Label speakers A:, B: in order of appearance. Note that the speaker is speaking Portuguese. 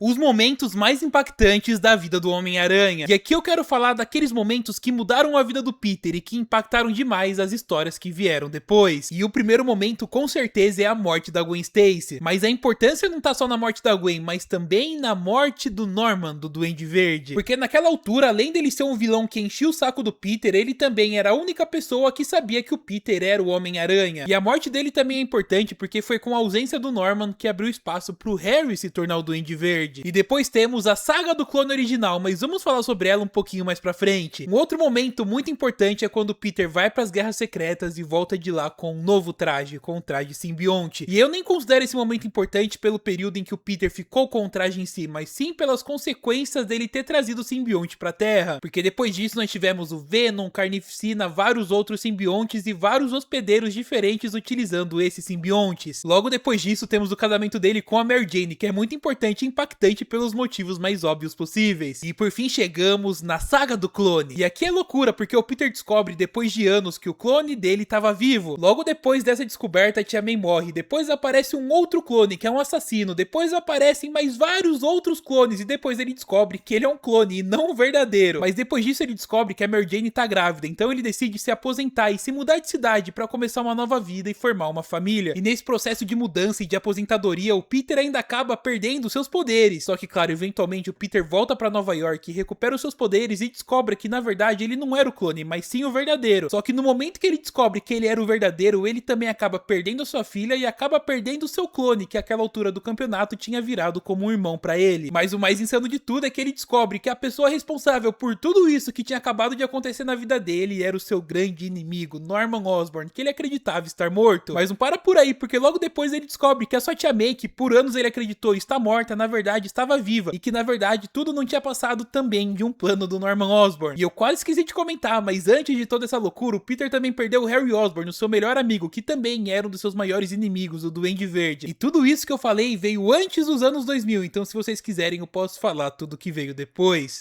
A: Os momentos mais impactantes da vida do Homem-Aranha. E aqui eu quero falar daqueles momentos que mudaram a vida do Peter e que impactaram demais as histórias que vieram depois. E o primeiro momento com certeza é a morte da Gwen Stacy. Mas a importância não tá só na morte da Gwen, mas também na morte do Norman, do Duende Verde. Porque naquela altura, além dele ser um vilão que enchia o saco do Peter, ele também era a única pessoa que sabia que o Peter era o Homem-Aranha. E a morte dele também é importante porque foi com a ausência do Norman que abriu espaço pro Harry se tornar o Duende Verde. E depois temos a saga do clone original, mas vamos falar sobre ela um pouquinho mais pra frente. Um outro momento muito importante é quando o Peter vai pras Guerras Secretas e volta de lá com um novo traje, com o traje simbionte. E eu nem considero esse momento importante pelo período em que o Peter ficou com o traje em si, mas sim pelas consequências dele ter trazido o simbionte pra Terra. Porque depois disso nós tivemos o Venom, Carnificina, vários outros simbiontes e vários hospedeiros diferentes utilizando esses simbiontes. Logo depois disso temos o casamento dele com a Mary Jane, que é muito importante e impactante pelos motivos mais óbvios possíveis. E por fim chegamos na saga do clone. E aqui é loucura, porque o Peter descobre depois de anos que o clone dele estava vivo. Logo depois dessa descoberta, a Tia May morre. Depois aparece um outro clone, que é um assassino. Depois aparecem mais vários outros clones. E depois ele descobre que ele é um clone e não um verdadeiro. Mas depois disso ele descobre que a Mary Jane tá grávida. Então ele decide se aposentar e se mudar de cidade para começar uma nova vida e formar uma família. E nesse processo de mudança e de aposentadoria, o Peter ainda acaba perdendo seus poderes. Só que, claro, eventualmente o Peter volta pra Nova York, recupera os seus poderes e descobre que, na verdade, ele não era o clone, mas sim o verdadeiro. Só que no momento que ele descobre que ele era o verdadeiro, ele também acaba perdendo a sua filha e acaba perdendo o seu clone, que àquela altura do campeonato tinha virado como um irmão pra ele. Mas o mais insano de tudo é que ele descobre que a pessoa responsável por tudo isso que tinha acabado de acontecer na vida dele era o seu grande inimigo, Norman Osborn, que ele acreditava estar morto. Mas não para por aí, porque logo depois ele descobre que a sua Tia May, que por anos ele acreditou estar morta, na verdade estava viva, e que na verdade tudo não tinha passado também de um plano do Norman Osborn. E eu quase esqueci de comentar, mas antes de toda essa loucura, o Peter também perdeu o Harry Osborn, o seu melhor amigo, que também era um dos seus maiores inimigos, o Duende Verde. E tudo isso que eu falei veio antes dos anos 2000, então se vocês quiserem eu posso falar tudo que veio depois.